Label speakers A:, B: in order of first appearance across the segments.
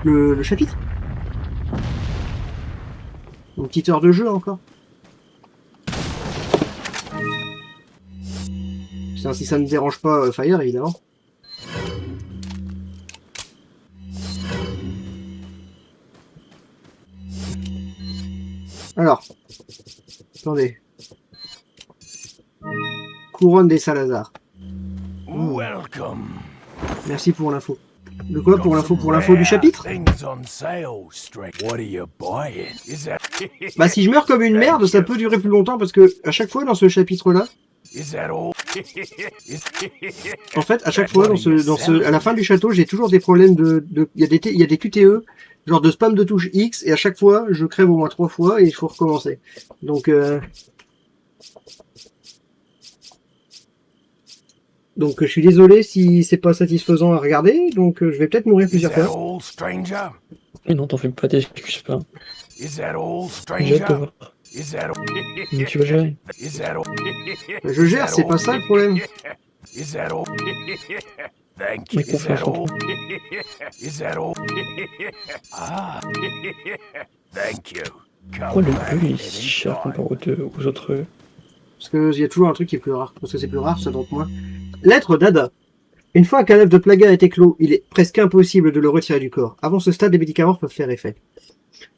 A: Le chapitre? Une petite heure de jeu encore. Putain, si ça ne me dérange pas, Fire, évidemment. Alors, attendez. Couronne des Salazar.
B: Welcome.
A: Merci pour l'info. De quoi pour l'info? Pour l'info du chapitre? Bah si je meurs comme une merde, ça peut durer plus longtemps parce que à chaque fois dans ce chapitre-là, en fait, à chaque fois à la fin du château, j'ai toujours des problèmes il y a des QTE, genre de spam de touche X, et à chaque fois, je crève au moins 3 fois et il faut recommencer. Donc je suis désolé si c'est pas satisfaisant à regarder, donc je vais peut-être mourir plusieurs fois.
C: Mais non, t'en fais pas, t'excuses pas. J'ai hâte de voir. Mais tu vas gérer.
A: Je gère, c'est pas ça le problème.
C: Mais confiance en toi. Pourquoi le bleu il est si cher comparé aux autres?
A: Parce qu'il y a toujours un truc qui est plus rare. Parce que c'est plus rare, ça donc moins. Lettre d'Ada. Une fois qu'un œuf de plaga est éclos, il est presque impossible de le retirer du corps. Avant ce stade, des médicaments peuvent faire effet.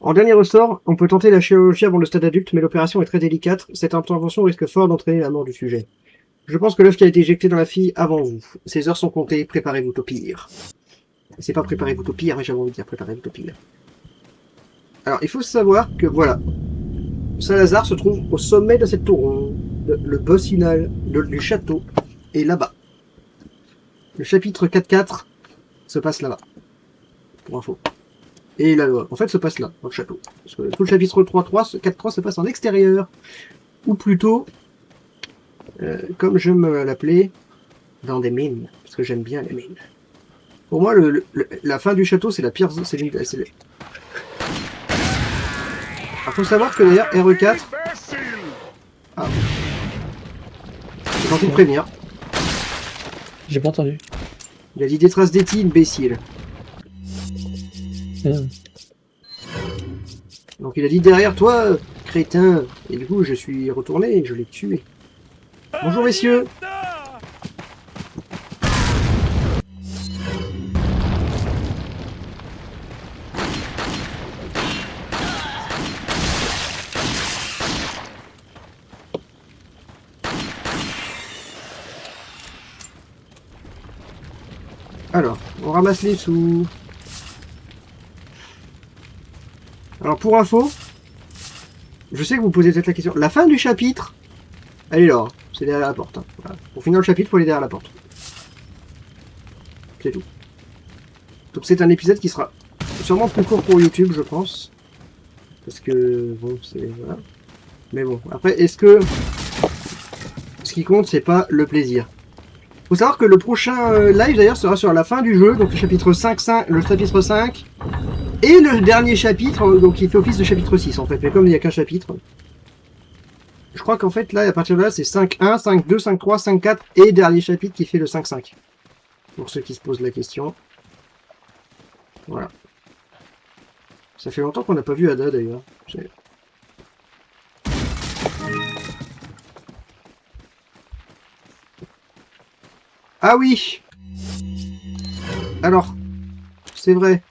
A: En dernier ressort, on peut tenter la chirurgie avant le stade adulte, mais l'opération est très délicate. Cette intervention risque fort d'entraîner la mort du sujet. Je pense que l'œuf qui a été éjecté dans la fille avant vous. Ces heures sont comptées, préparez-vous au pire. C'est pas préparez-vous au pire, mais j'avais envie de dire préparez-vous au pire. Alors, il faut savoir que, voilà, Salazar se trouve au sommet de cette tour ronde. Le boss final du château est là-bas. Le chapitre 4.4 se passe là-bas. Pour info. Et la loi, en fait, se passe là, dans le château. Parce que tout le chapitre 3.3, 4.3 se passe en extérieur. Ou plutôt, comme je me l'appelais, dans des mines. Parce que j'aime bien les mines. Pour moi, la fin du château, c'est la pire... Il faut savoir que d'ailleurs, RE4... Ah. J'ai tenté de prévenir.
C: J'ai pas entendu.
A: Il a dit des traces d'Eti, imbécile. Donc il a dit derrière toi, crétin. Et du coup, je suis retourné et je l'ai tué. Bonjour messieurs. Alors, on ramasse les sous. Alors pour info, je sais que vous posez peut-être la question. La fin du chapitre, elle est là. C'est derrière la porte. Hein. Voilà. Pour finir le chapitre, il faut aller derrière la porte. C'est tout. Donc c'est un épisode qui sera sûrement plus court pour YouTube, je pense. Parce que, bon, c'est... Voilà. Mais bon, après, est-ce que... Ce qui compte, c'est pas le plaisir. Faut savoir que le prochain live d'ailleurs sera sur la fin du jeu, donc le chapitre 5, le chapitre 5 et le dernier chapitre, donc il fait office de chapitre 6 en fait, mais comme il n'y a qu'un chapitre, je crois qu'en fait là à partir de là c'est 5.1, 5.2, 5.3, 5.4 et dernier chapitre qui fait le 5.5. Pour ceux qui se posent la question. Voilà. Ça fait longtemps qu'on n'a pas vu Ada d'ailleurs. Ah oui. Alors, c'est vrai.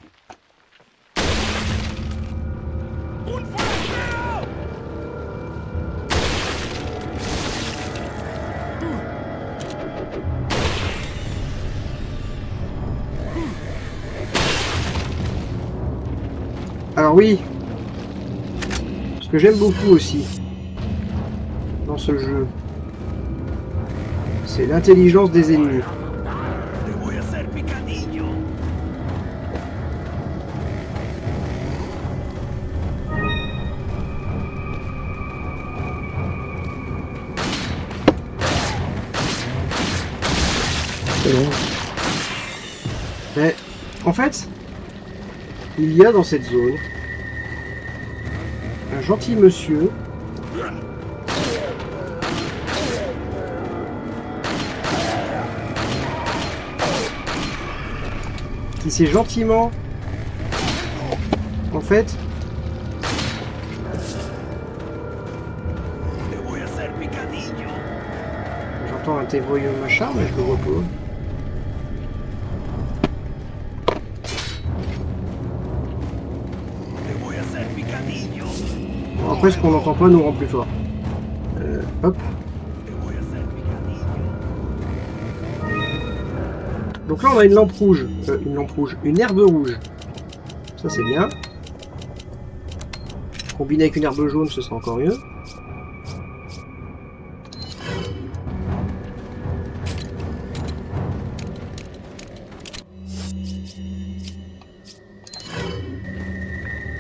A: Alors oui. Ce que j'aime beaucoup aussi dans ce jeu, c'est l'intelligence des ennemis. Mais en fait, il y a dans cette zone un gentil monsieur qui s'est gentiment En fait... J'entends un tévoyeux machin, mais je le vois pas. Bon, après, ce qu'on n'entend pas nous rend plus fort. Hop. Donc là, on a une lampe rouge. Une herbe rouge. Ça, c'est bien. Combiné avec une herbe jaune, ce sera encore mieux.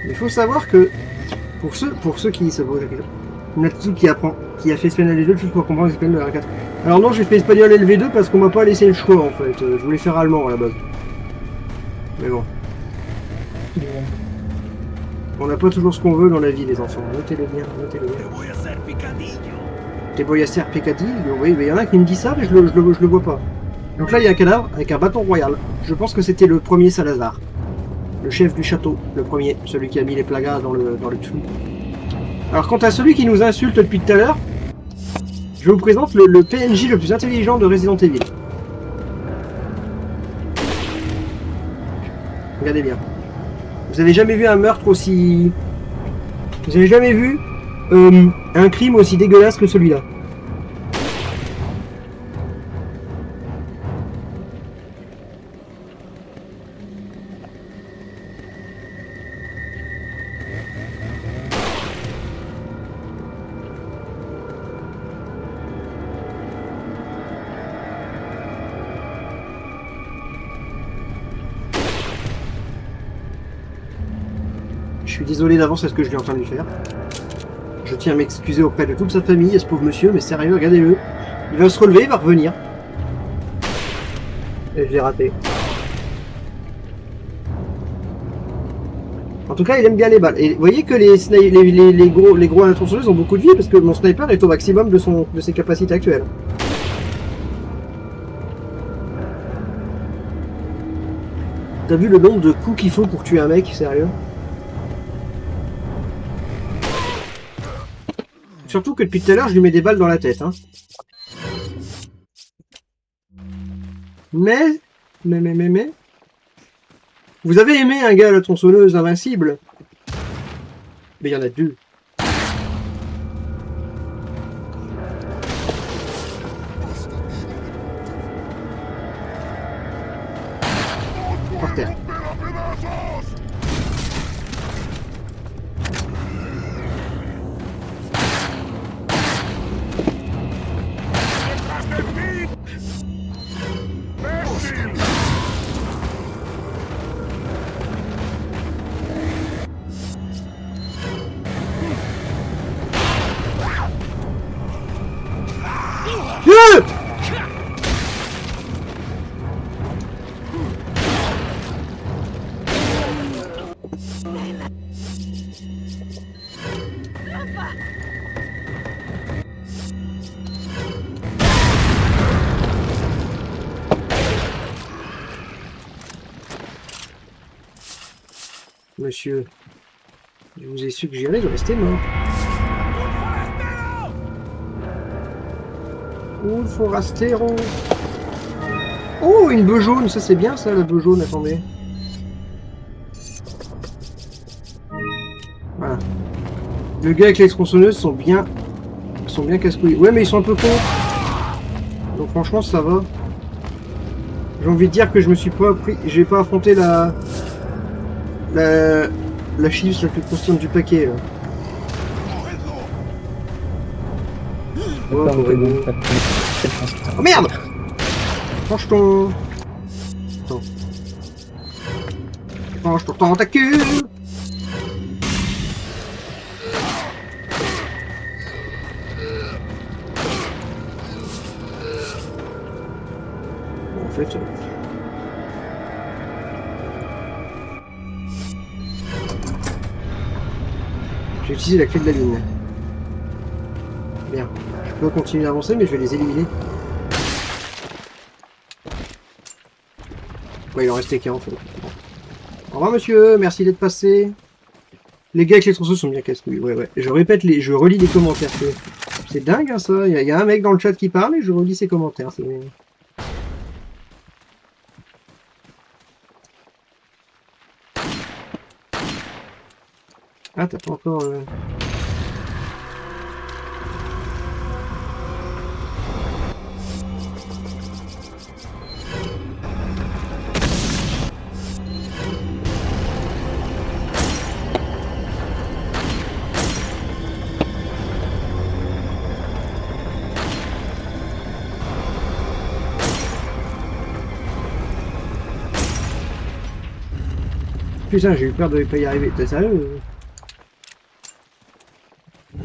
A: Il faut savoir que pour ceux qui se posent la question, Natsu qui a fait espagnol L2 juste pour comprendre l'espagnol de la R4. Alors non, j'ai fait espagnol LV2 parce qu'on m'a pas laissé le choix en fait. Je voulais faire allemand à la base. Mais bon. On n'a pas toujours ce qu'on veut dans la vie, les enfants. Notez-le bien, notez-le bien. Te voy a hacer picadillo. Oui, mais il y en a qui me dit ça, mais je le vois pas. Donc là, il y a un cadavre avec un bâton royal. Je pense que c'était le premier Salazar. Le chef du château, le premier, celui qui a mis les plagas dans le dessous. Alors quant à celui qui nous insulte depuis tout à l'heure, je vous présente le PNJ le plus intelligent de Resident Evil. Regardez bien. Vous avez jamais vu un meurtre aussi... Vous avez jamais vu un crime aussi dégueulasse que celui-là. Je suis désolé d'avance à ce que je lui ai en train de lui faire. Je tiens à m'excuser auprès de toute sa famille et ce pauvre monsieur, mais sérieux, regardez-le. Il va se relever, il va revenir. Et je l'ai raté. En tout cas, il aime bien les balles. Et vous voyez que les gros à la tronçonneuse ont beaucoup de vie parce que mon sniper est au maximum de ses capacités actuelles. T'as vu le nombre de coups qu'il faut pour tuer un mec, sérieux? Surtout que depuis tout à l'heure, je lui mets des balles dans la tête. Hein. Mais... Vous avez aimé un gars à la tronçonneuse invincible? Mais il y en a deux. Par terre. Monsieur, je vous ai suggéré de rester mort. Un forastero. Oh, une bœuf jaune, ça c'est bien ça, la bœuf jaune, attendez. Voilà. Le gars avec les tronçonneuses sont bien casse-couilles. Ouais, mais ils sont un peu cons. Donc franchement, ça va. J'ai envie de dire que je me suis pas pris... J'ai pas affronté la chiffre la plus constante du paquet là. Oh, oh merde! Change ton... Attends. Change ton tentacule! Bon, en fait... J'ai utilisé la clé de la ligne. Bien. Je peux continuer d'avancer, mais je vais les éliminer. Ouais, il en restait qu'un en fait. Au revoir monsieur, merci d'être passé. Les gars avec les tronçons sont bien casse-couilles. Ouais, ouais. Je répète, je relis les commentaires. C'est dingue, hein, ça. Il y a un mec dans le chat qui parle et je relis ses commentaires. Ah, t'as pas encore... Putain, j'ai eu peur de pas y arriver. T'es sérieux?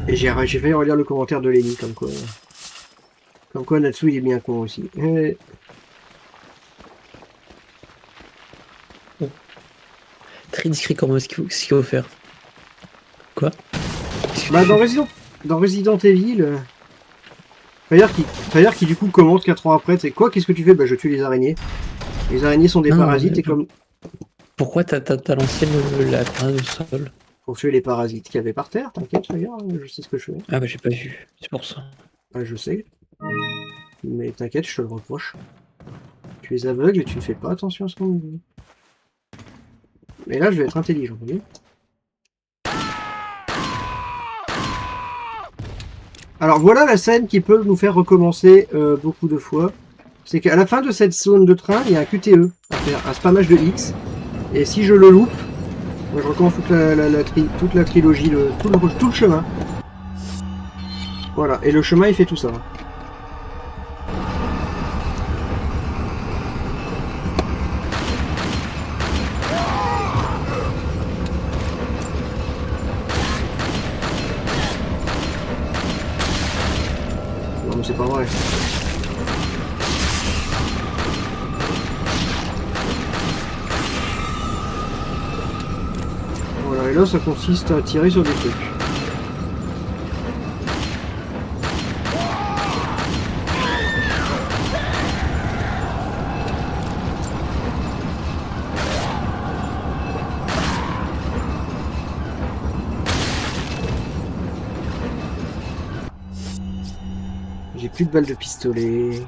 A: Et j'ai failli relire le commentaire de Lenny, comme quoi... Comme quoi Natsu, il est bien con aussi.
C: Très discret comment ce qu'il faut faire. Quoi?
A: Bah dans Resident Evil... Fire qui du coup commente 4 ans après, c'est quoi? Qu'est-ce que tu fais? Bah je tue les araignées. Les araignées sont des parasites et comme...
C: Pourquoi t'as lancé la grenade au sol?
A: Pour tuer les parasites qu'il y avait par terre, t'inquiète, regarde, je sais ce que je fais.
C: Ah bah j'ai pas vu, c'est pour ça.
A: Ah, je sais. Mais t'inquiète, je te le reproche. Tu es aveugle et tu ne fais pas attention à ce qu'on dit. Mais là, je vais être intelligent, vous voyez. Alors voilà la scène qui peut nous faire recommencer beaucoup de fois. C'est qu'à la fin de cette zone de train, il y a un QTE à faire, un spammage de X. Et si je le loupe, je recommence toute la trilogie, tout le chemin. Voilà, et le chemin il fait tout ça. Non mais c'est pas vrai. Voilà, et là ça consiste à tirer sur des trucs. J'ai plus de balles de pistolet.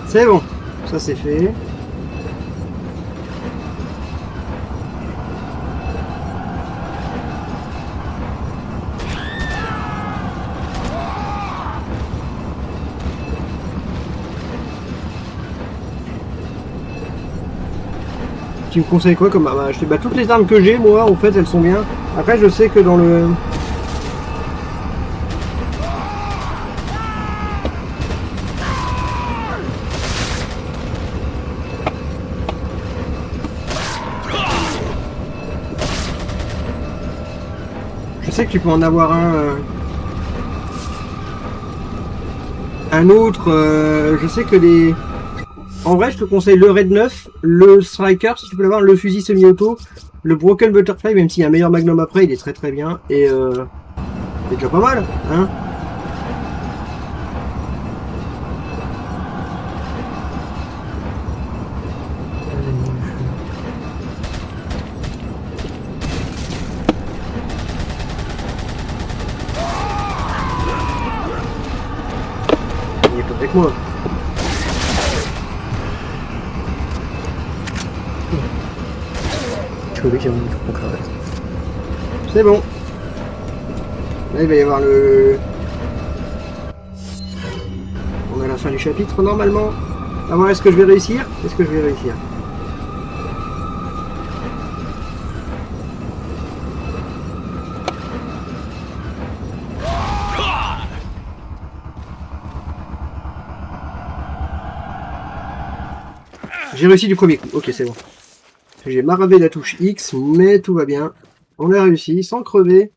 A: C'est bon, ça c'est fait. Tu me conseilles quoi comme arme à acheter? Bah toutes les armes que j'ai, moi, en fait, elles sont bien. Après, je sais que dans le... Je sais que tu peux en avoir un autre. Je sais que les... En vrai, je te conseille le Red 9, le Striker, si tu peux l'avoir, le fusil semi-auto, le Broken Butterfly, même s'il y a un meilleur Magnum après, il est très très bien. Et c'est déjà pas mal, hein. Il est pas avec moi. C'est bon. Là, il va y avoir le... On est à la fin du chapitre, normalement. À voir, est-ce que je vais réussir? Est-ce que je vais réussir? J'ai réussi du premier coup. Ok, c'est bon. J'ai maravé la touche X, mais tout va bien. On a réussi, sans crever.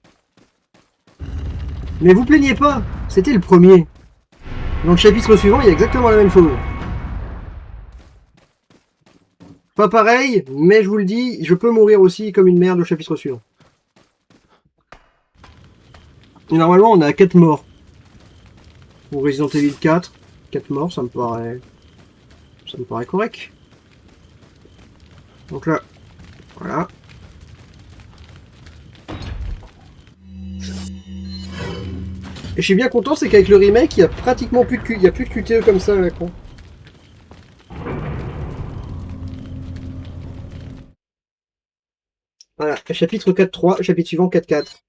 A: Mais vous plaignez pas, c'était le premier. Dans le chapitre suivant, il y a exactement la même chose. Pas pareil, mais je vous le dis, je peux mourir aussi comme une merde au chapitre suivant. Et normalement, on a 4 morts. Pour Resident Evil 4, 4 morts, ça me paraît correct. Donc là, voilà. Et je suis bien content, c'est qu'avec le remake, il y a pratiquement plus de QTE comme ça à l'écran. Voilà, chapitre 4.3, chapitre suivant 4.4.